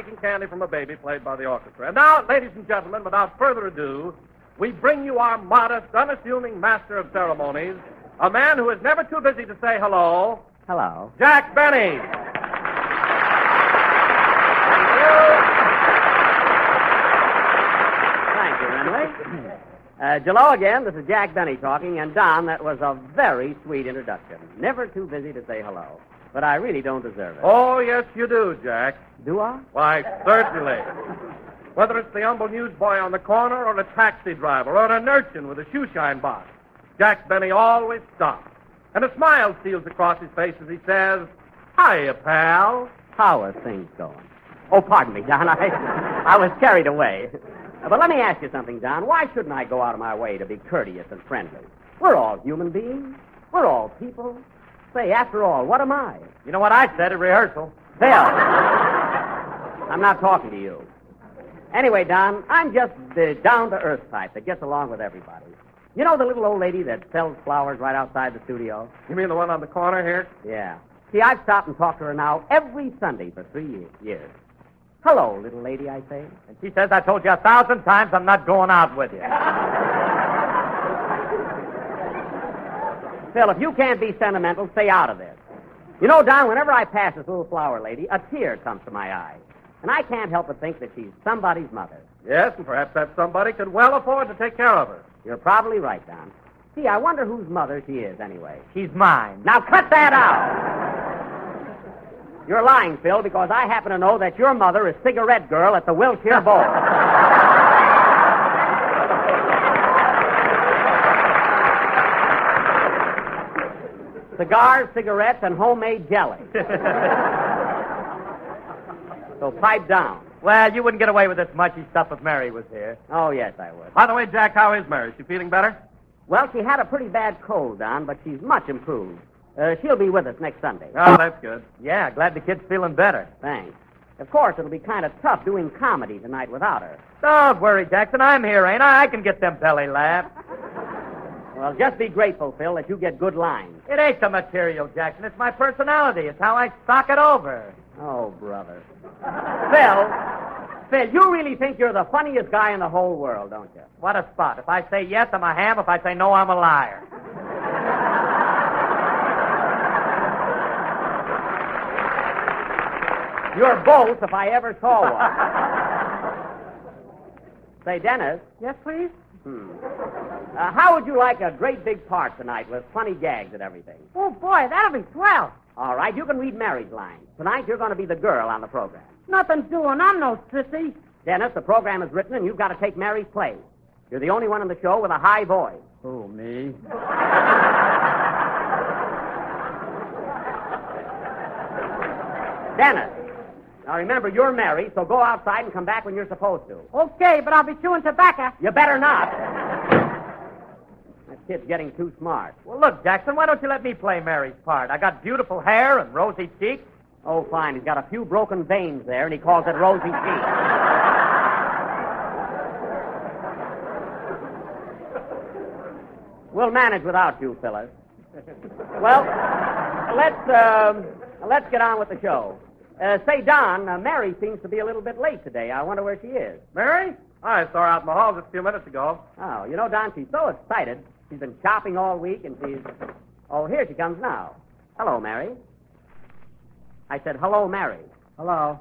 taking candy from a baby played by the orchestra. And now, ladies and gentlemen, without further ado, we bring you our modest, unassuming master of ceremonies, a man who is never too busy to say hello. Hello. Jack Benny. Thank you, Renly. Hello again. This is Jack Benny talking. And, Don, that was a very sweet introduction. Never too busy to say hello. But I really don't deserve it. Oh, yes, you do, Jack. Do I? Why, certainly. Whether it's the humble newsboy on the corner or a taxi driver or an urchin with a shoeshine box, Jack Benny always stops. And a smile steals across his face as he says, "Hiya, pal." How are things going? Oh, pardon me, Don. I was carried away. But let me ask you something, Don. Why shouldn't I go out of my way to be courteous and friendly? We're all human beings. We're all people. Say, after all, what am I? You know what I said at rehearsal? Phil, I'm not talking to you. Anyway, Don, I'm just the down-to-earth type that gets along with everybody. You know the little old lady that sells flowers right outside the studio? You mean the one on the corner here? Yeah. See, I've stopped and talked to her now every Sunday for 3 years. Hello, little lady, I say. And she says I told you 1,000 times I'm not going out with you. Phil, if you can't be sentimental, stay out of this. You know, Don, whenever I pass this little flower lady, a tear comes to my eye. And I can't help but think that she's somebody's mother. Yes, and perhaps that somebody could well afford to take care of her. You're probably right, Don. See, I wonder whose mother she is, anyway. She's mine. Now, cut that out! You're lying, Phil, because I happen to know that your mother is Cigarette Girl at the Wilshire Bowl. Cigars, cigarettes, and homemade jelly. So pipe down. Well, you wouldn't get away with this mushy stuff if Mary was here. Oh, yes, I would. By the way, Jack, how is Mary? Is she feeling better? Well, she had a pretty bad cold, Don, but she's much improved. She'll be with us next Sunday. Oh, that's good. Yeah, glad the kid's feeling better. Thanks. Of course, it'll be kind of tough doing comedy tonight without her. Don't worry, Jackson. I'm here, ain't I? I can get them belly laughs. Well, just be grateful, Phil, that you get good lines. It ain't the material, Jackson. It's my personality. It's how I stock it over. Oh, brother. Phil, you really think you're the funniest guy in the whole world, don't you? What a spot. If I say yes, I'm a ham. If I say no, I'm a liar. You're both if I ever saw one. Say, Dennis. Yes, please? How would you like a great big part tonight with funny gags and everything? Oh, boy, that'll be swell. All right, you can read Mary's lines. Tonight, you're going to be the girl on the program. Nothing doing. I'm no sissy. Dennis, the program is written, and you've got to take Mary's place. You're the only one in the show with a high voice. Who, me? Dennis. Now, remember, you're married, so go outside and come back when you're supposed to. Okay, but I'll be chewing tobacco. You better not. That kid's getting too smart. Well, look, Jackson, why don't you let me play Mary's part? I got beautiful hair and rosy cheeks. Oh, fine. He's got a few broken veins there, and he calls it rosy cheeks. We'll manage without you, Phyllis. Well, let's get on with the show. Say, Don, Mary seems to be a little bit late today. I wonder where she is. Mary? I saw her out in the hall just a few minutes ago. Oh, you know, Don, she's so excited. She's been shopping all week, and she's... Oh, here she comes now. Hello, Mary. I said, hello, Mary. Hello.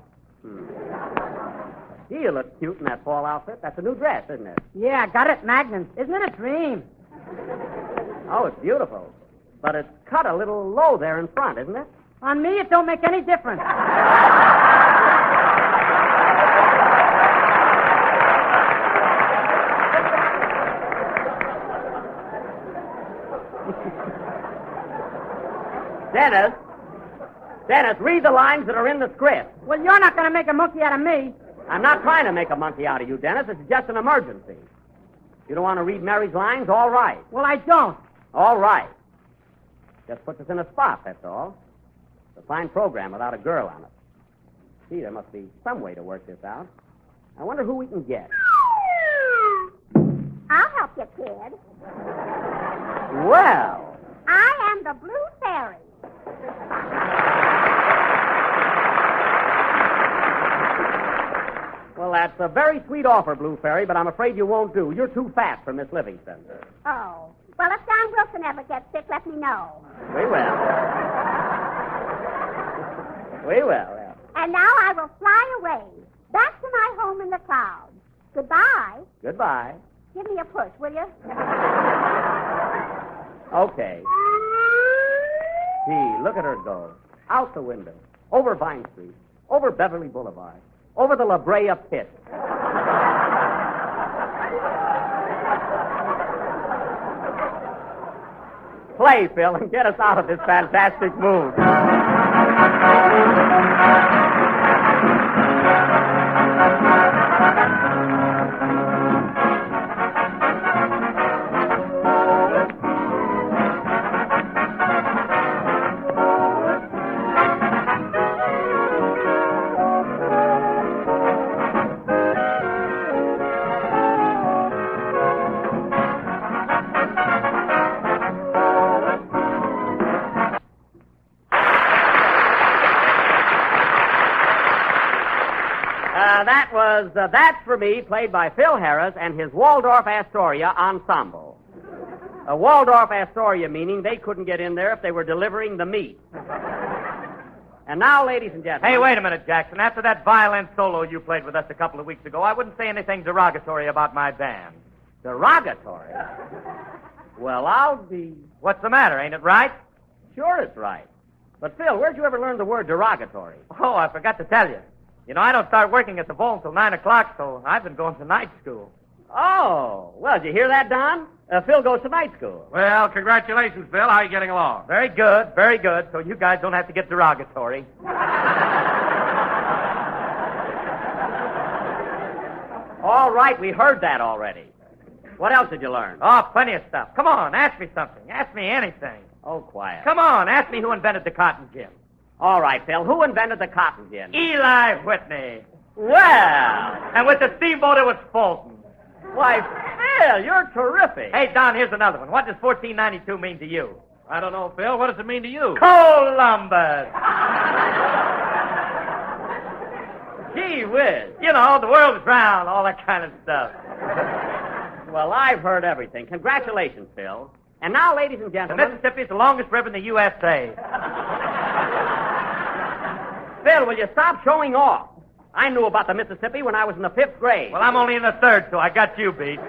Gee, you look cute in that fall outfit. That's a new dress, isn't it? Yeah, I got it, Magnum. Isn't it a dream? Oh, it's beautiful. But it's cut a little low there in front, isn't it? On me, it don't make any difference. Dennis, read the lines that are in the script. Well, you're not going to make a monkey out of me. I'm not trying to make a monkey out of you, Dennis. It's just an emergency. You don't want to read Mary's lines? All right. Well, I don't. All right. Just puts us in a spot, that's all. It's a fine program without a girl on it. Gee, there must be some way to work this out. I wonder who we can get. I'll help you, kid. Well. I am the Blue Fairy. Well, that's a very sweet offer, Blue Fairy, but I'm afraid you won't do. You're too fat for Miss Livingston. Oh. Well, if Don Wilson ever gets sick, let me know. We will. We will, yeah. And now I will fly away, back to my home in the clouds. Goodbye. Goodbye. Give me a push, will you? Okay. Gee, look at her go. Out the window. Over Vine Street. Over Beverly Boulevard. Over the La Brea Pit. Play, Phil, and get us out of this fantastic mood. That was That's For Me, played by Phil Harris and his Waldorf Astoria Ensemble. Waldorf Astoria meaning they couldn't get in there if they were delivering the meat. And now, ladies and gentlemen... Hey, wait a minute, Jackson. After that violin solo you played with us a couple of weeks ago, I wouldn't say anything derogatory about my band. Derogatory? Well, I'll be... What's the matter? Ain't it right? Sure it's right. But, Phil, where'd you ever learn the word derogatory? Oh, I forgot to tell you. You know, I don't start working at the Vault until 9 o'clock, so I've been going to night school. Oh, well, did you hear that, Don? Phil goes to night school. Well, congratulations, Phil. How are you getting along? Very good, very good. So you guys don't have to get derogatory. All right, we heard that already. What else did you learn? Oh, plenty of stuff. Come on, ask me something. Ask me anything. Oh, quiet. Come on, ask me who invented the cotton gin. All right, Phil, who invented the cotton gin? Eli Whitney. Well, And with the steamboat, it was Fulton. why, Phil, you're terrific. Hey, Don, here's another one. What does 1492 mean to you? I don't know, Phil. What does it mean to you? Columbus. Gee whiz. You know, the world's round, all that kind of stuff. Well, I've heard everything. Congratulations, Phil. And now, ladies and The gentlemen... Mississippi is the longest river in the USA. Phil, will you stop showing off? I knew about the Mississippi when I was in the 5th grade. Well, I'm only in the 3rd, so I got you beat.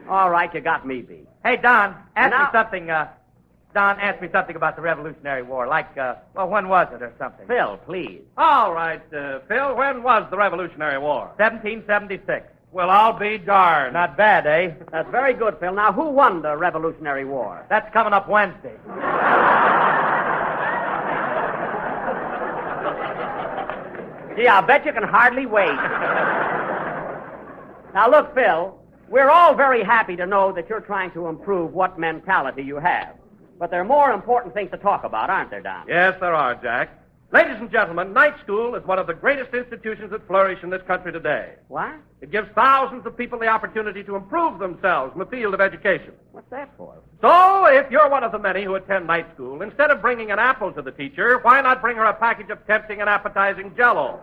All right, you got me beat. Hey, Don, ask Now- me something. Don, ask me something about the Revolutionary War. Like, well, when was it or something? Phil, please. All right, Phil, when was the Revolutionary War? 1776. Well, I'll be darned. Not bad, eh? That's very good, Phil. Now, who won the Revolutionary War? That's coming up Wednesday. Gee, I'll bet you can hardly wait. Now, look, Phil, we're all very happy to know that you're trying to improve what mentality you have. But there are more important things to talk about, aren't there, Don? Yes, there are, Jack. Ladies and gentlemen, night school is one of the greatest institutions that flourish in this country today. What? It gives thousands of people the opportunity to improve themselves in the field of education. What's that for? So, if you're one of the many who attend night school, instead of bringing an apple to the teacher, why not bring her a package of tempting and appetizing Jell-O?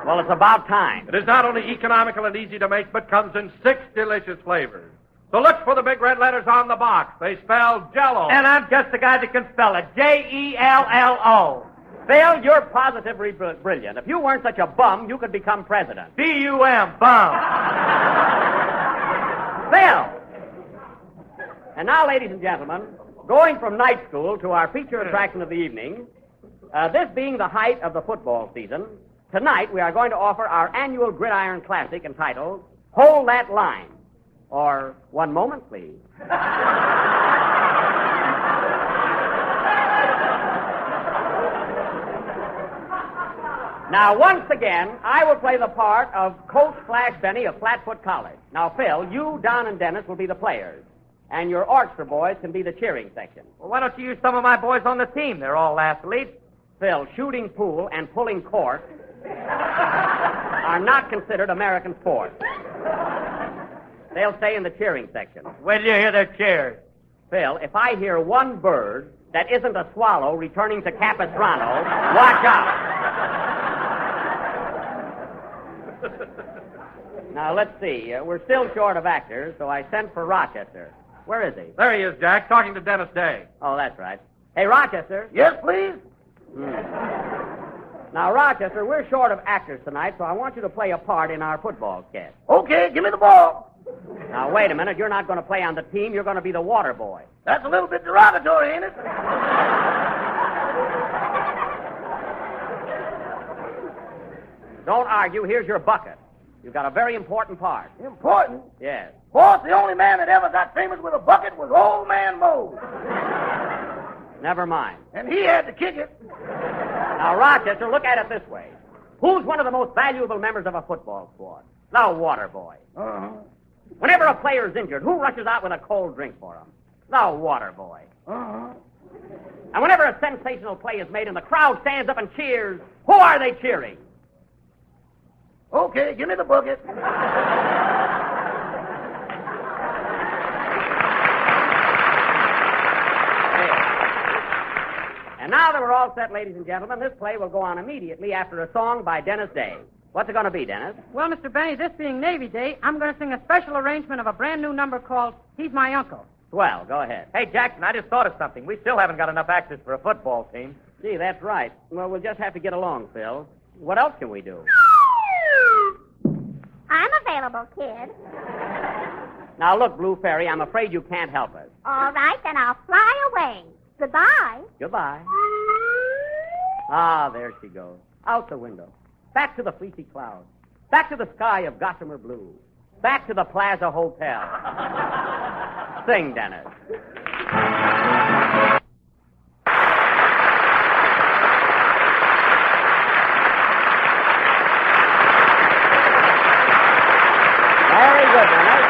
Well, it's about time. It is not only economical and easy to make, but comes in 6 delicious flavors. So look for the big red letters on the box. They spell Jell-O. And I'm just the guy that can spell it. Jello. Phil, you're positively brilliant. If you weren't such a bum, you could become president. B-U-M, bum. Phil! And now, ladies and gentlemen, going from night school to our feature attraction of the evening, this being the height of the football season, tonight we are going to offer our annual Gridiron Classic entitled Hold That Line. Or, one moment, please. Now, once again, I will play the part of Coach Flash Benny of Flatfoot College. Now, Phil, you, Don, and Dennis will be the players. And your orchestra boys can be the cheering section. Well, why don't you use some of my boys on the team? They're all athletes. Phil, shooting pool and pulling cork are not considered American sports. They'll stay in the cheering section. Wait till you hear their cheers. Phil, if I hear one bird that isn't a swallow returning to Capistrano, watch out. Now, let's see. We're still short of actors, so I sent for Rochester. Where is he? There he is, Jack, talking to Dennis Day. Oh, that's right. Hey, Rochester. Yes, please? Now, Rochester, we're short of actors tonight, so I want you to play a part in our football sketch. Okay, give me the ball. Now, wait a minute. You're not going to play on the team. You're going to be the water boy. That's a little bit derogatory, ain't it? Don't argue. Here's your bucket. You've got a very important part. Important. Yes. Of course, the only man that ever got famous with a bucket was Old Man Mose. Never mind. And he had to kick it. Now, Rochester, look at it this way. Who's one of the most valuable members of a football squad? The water boy. Uh-huh. Whenever a player's injured, who rushes out with a cold drink for him? The water boy. Uh-huh. And whenever a sensational play is made and the crowd stands up and cheers, who are they cheering? Okay, give me the bucket. And now that we're all set, ladies and gentlemen, this play will go on immediately after a song by Dennis Day. What's it going to be, Dennis? Well, Mr. Benny, this being Navy Day, I'm going to sing a special arrangement of a brand new number called He's My Uncle. Swell, go ahead. Hey, Jackson, I just thought of something. We still haven't got enough actors for a football team. Gee, that's right. Well, we'll just have to get along, Phil. What else can we do? I'm available, kid. Now, look, Blue Fairy, I'm afraid you can't help us. All right, then I'll fly away. Goodbye. Goodbye. Ah, there she goes. Out the window. Back to the fleecy clouds. Back to the sky of gossamer blue. Back to the Plaza Hotel. Sing, Dennis. Very good, Dennis.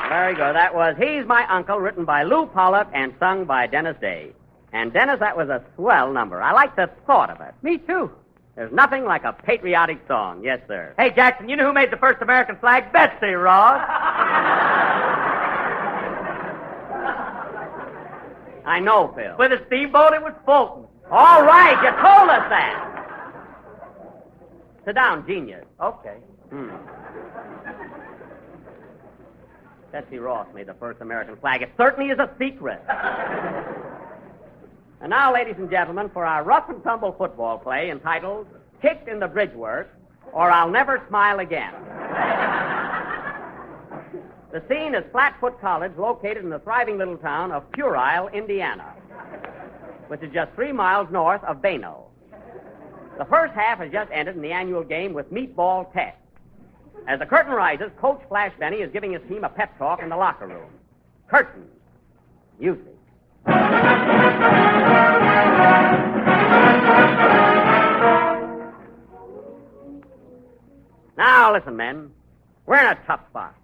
Very good. That was He's My Uncle, written by Lou Pollock and sung by Dennis Day. And, Dennis, that was a swell number. I like the thought of it. Me too. There's nothing like a patriotic song. Yes, sir. Hey, Jackson, you know who made the first American flag? Betsy Ross. I know, Phil. With a steamboat, it was Fulton. All right, you told us that. Sit down, genius. Okay. Betsy Ross made the first American flag. It certainly is a secret. And now, ladies and gentlemen, for our rough and tumble football play entitled Kicked in the Bridgework, or I'll Never Smile Again. The scene is Flatfoot College, located in the thriving little town of Purile, Indiana, which is just 3 miles north of Bano. The first half has just ended in the annual game with Meatball Test. As the curtain rises, Coach Flash Benny is giving his team a pep talk in the locker room. Curtain. Music. Now, listen, men. We're in a tough spot.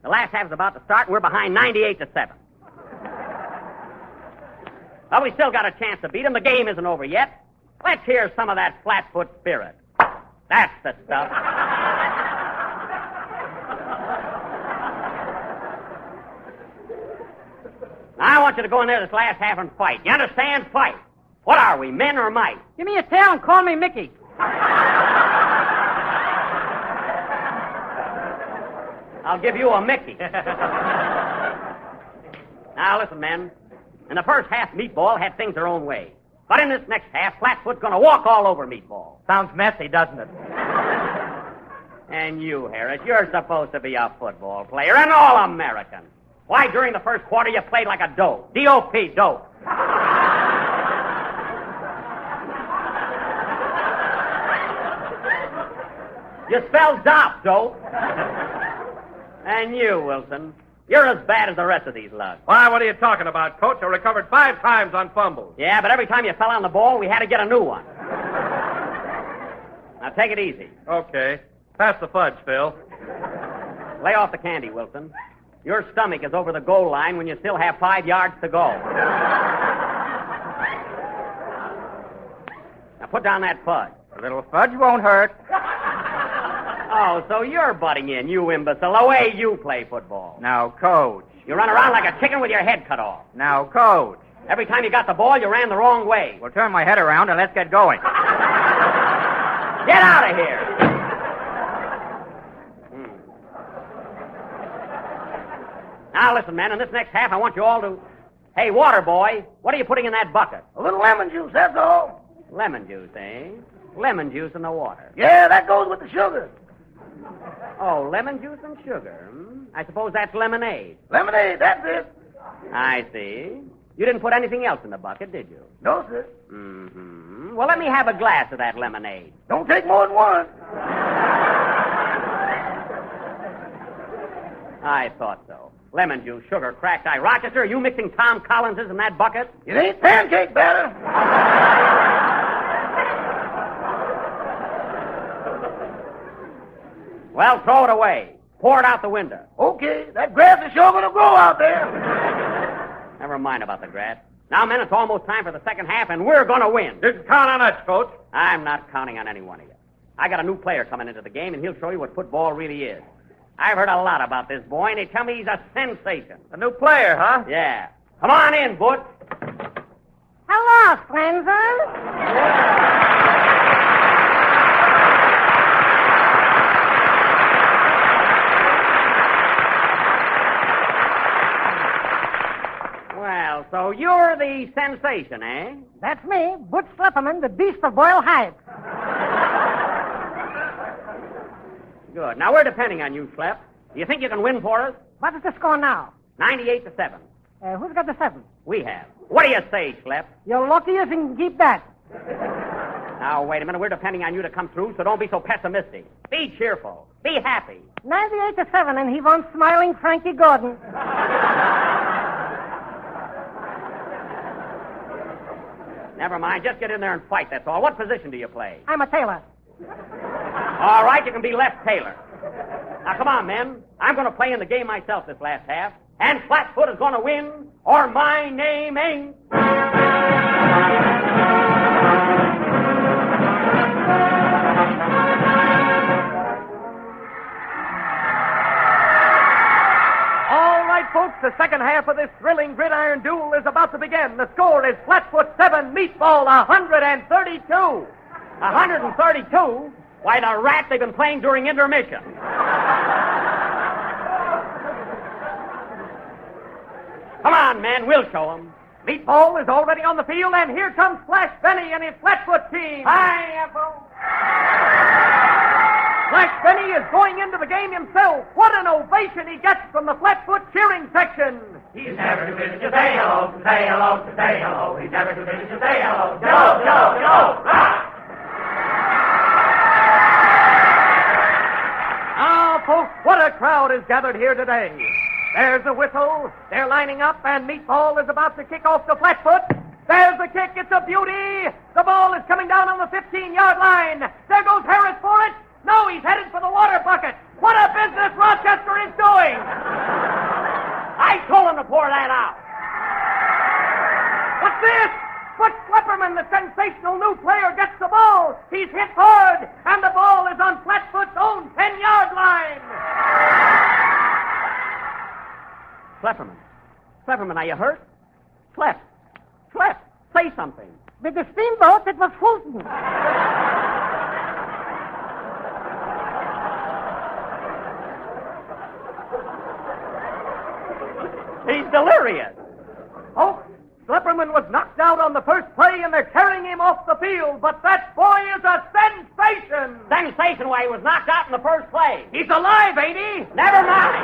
The last half is about to start, and we're behind 98-7. Well, we still got a chance to beat them. The game isn't over yet. Let's hear some of that Flatfoot spirit. That's the stuff. I want you to go in there this last half and fight. You understand? Fight. What are we, men or mice? Give me a tail and call me Mickey. I'll give you a Mickey. Now, listen, men. In the first half, Meatball had things their own way. But in this next half, Flatfoot's going to walk all over Meatball. Sounds messy, doesn't it? And you, Harris, you're supposed to be a football player, an All-American. Why, during the first quarter, you played like a dope. D-O-P, dope. You spelled dop, dope. And you, Wilson, you're as bad as the rest of these lugs. Why, what are you talking about, Coach? I recovered 5 times on fumbles. Yeah, but every time you fell on the ball, we had to get a new one. Now, take it easy. Okay. Pass the fudge, Phil. Lay off the candy, Wilson. Your stomach is over the goal line when you still have 5 yards to go. Now, put down that fudge. A little fudge won't hurt. Oh, so you're butting in, you imbecile, the way you play football. Now, Coach. You run around like a chicken with your head cut off. Now, Coach. Every time you got the ball, you ran the wrong way. Well, turn my head around and let's get going. Get out of here. Now, listen, man, in this next half, I want you all to... Hey, water boy, what are you putting in that bucket? A little lemon juice, that's all. Lemon juice, eh? Lemon juice in the water. Yeah, that goes with the sugar. Oh, lemon juice and sugar. I suppose that's lemonade. Lemonade, that's it. I see. You didn't put anything else in the bucket, did you? No, sir. Mm-hmm. Well, let me have a glass of that lemonade. Don't take more than one. I thought so. Lemon juice, sugar, cracked eye. Rochester, are you mixing Tom Collinses in that bucket? It ain't pancake batter. Well, throw it away. Pour it out the window. Okay, that grass is sure going to grow out there. Never mind about the grass. Now, men, it's almost time for the second half, and we're going to win. You can count on us, Coach. I'm not counting on any one of you. I got a new player coming into the game, and he'll show you what football really is. I've heard a lot about this boy, and they tell me he's a sensation. A new player, huh? Yeah. Come on in, Butch. Hello, strangers. Well, so you're the sensation, eh? That's me, Butch Slipperman, the beast of Boyle Heights. Good. Now, we're depending on you, Slep. Do you think you can win for us? What is the score now? 98-7. Who's got the 7? We have. What do you say, Slep? You're lucky if you can keep that. Now, wait a minute. We're depending on you to come through, so don't be so pessimistic. Be cheerful. Be happy. 98-7, and he wants smiling Frankie Gordon. Never mind. Just get in there and fight, that's all. What position do you play? I'm a tailor. All right, you can be left Taylor. Now, come on, men. I'm going to play in the game myself this last half, and Flatfoot is going to win, or my name ain't. All right, folks, the second half of this thrilling gridiron duel is about to begin. The score is Flatfoot 7, Meatball 132. 132? Why, the rat they've been playing during intermission. Come on, man, we'll show them. Meatball is already on the field, and here comes Flash Benny and his Flatfoot team. Hi, Apple. Flash Benny is going into the game himself. What an ovation he gets from the Flatfoot cheering section. He's never too busy to say hello, to say hello, to say hello. He's never too busy to say hello. Joe, Joe, Joe. Ah! Now, folks, what a crowd is gathered here today. There's a whistle. They're lining up, and Meatball is about to kick off the Flatfoot. There's the kick. It's a beauty. The ball is coming down on the 15-yard line. There goes Harris for it. No, he's headed for the water bucket. What a business Rochester is doing. I told him to pour that out. What's this? Butch Slipperman, the sensational new player, gets the ball. He's hit hard, and the ball is on Flatfoot's own 10-yard line. Slipperman, are you hurt? Slep, say something. With the steamboat, it was Fulton. He's delirious. Oh, Slipperman was knocked out on the first play, and they're carrying him off the field, but that boy is a sensation. Sensation why he was knocked out in the first play. He's alive, ain't he? Never mind.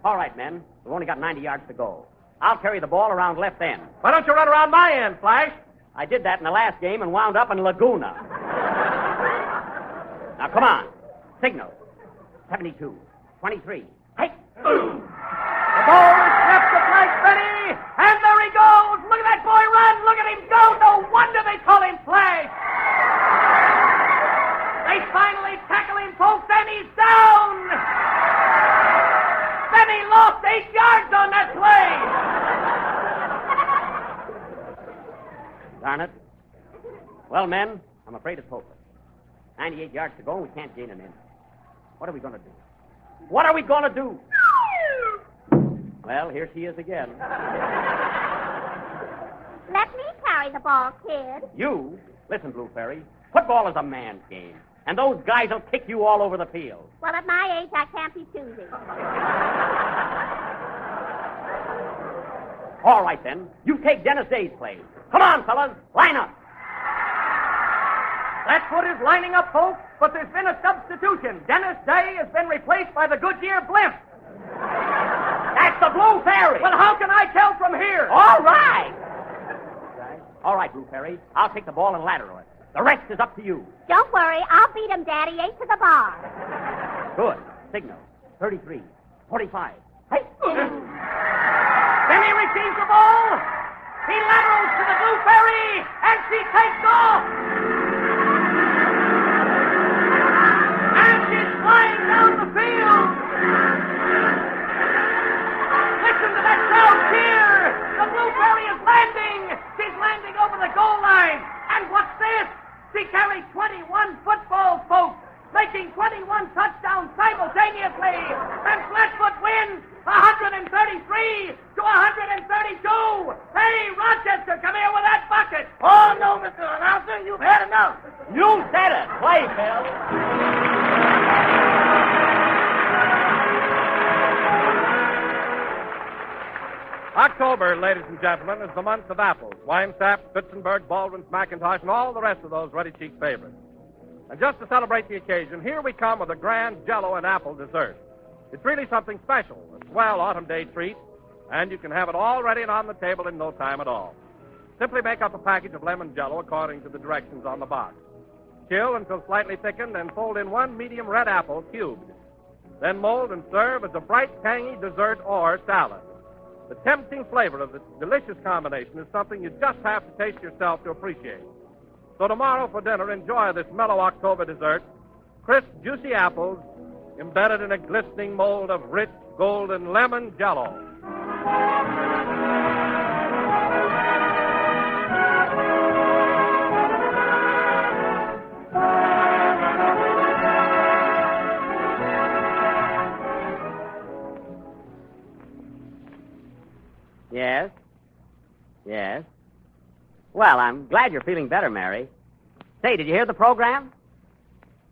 All right, men. We've only got 90 yards to go. I'll carry the ball around left end. Why don't you run around my end, Flash? I did that in the last game and wound up in Laguna. Now, come on. Signal. 72. 23. Hey! The ball is snapped to Flash Benny, and there he goes. Look at that boy run. Look at him go. No wonder they call him Flash. They finally tackle him, folks, and he's down. Benny lost 8 yards on that play. Darn it. Well, men, I'm afraid it's hopeless. 98 yards to go, and we can't gain an inch. What are we going to do? What are we going to do? Well, here she is again. Let me carry the ball, kid. You? Listen, Blue Fairy. Football is a man's game, and those guys will kick you all over the field. Well, at my age, I can't be choosy. All right, then. You take Dennis Day's place. Come on, fellas. Line up. That's what is lining up, folks, but there's been a substitution. Dennis Day has been replaced by the Goodyear Blimp. That's the Blue Fairy. Well, how can I tell from here? All right. All right, Blue Fairy. I'll take the ball and lateral it. The rest is up to you. Don't worry, I'll beat him, Daddy. 8 to the bar. Good. Signal. 33. 45. Hey. Then he receives the ball. He laterals to the Blue Fairy, and she takes off. And she's flying down the field. Listen to that crowd cheer. The Blue Fairy is landing. She's landing over the goal line. And what's this? She carried 21 footballs, folks, making 21 touchdowns simultaneously. And Flatfoot wins 133 to 132. Hey, Rochester, come here with that bucket. Oh, no, Mr. Announcer, you've had enough. You said it. Play, Phil. October, ladies and gentlemen, is the month of apples. Weinsapp, Spitzenberg, Baldwin's, McIntosh, and all the rest of those ruddy-cheeked favorites. And just to celebrate the occasion, here we come with a grand Jell-O and apple dessert. It's really something special, a swell autumn day treat, and you can have it all ready and on the table in no time at all. Simply make up a package of lemon Jell-O according to the directions on the box. Chill until slightly thickened and fold in 1 medium red apple cubed. Then mold and serve as a bright, tangy dessert or salad. The tempting flavor of this delicious combination is something you just have to taste yourself to appreciate. So tomorrow for dinner, enjoy this mellow October dessert, crisp, juicy apples embedded in a glistening mold of rich, golden lemon Jell-O. Yes? Yes? Well, I'm glad you're feeling better, Mary. Say, did you hear the program?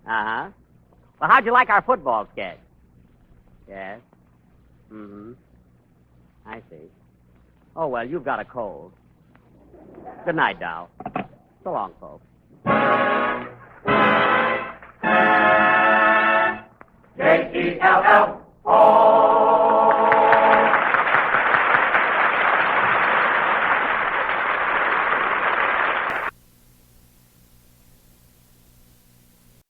Uh-huh. Well, how'd you like our football sketch? Yes? Mm-hmm. I see. Oh, well, you've got a cold. Good night, Dow. So long, folks. J-E-L-L.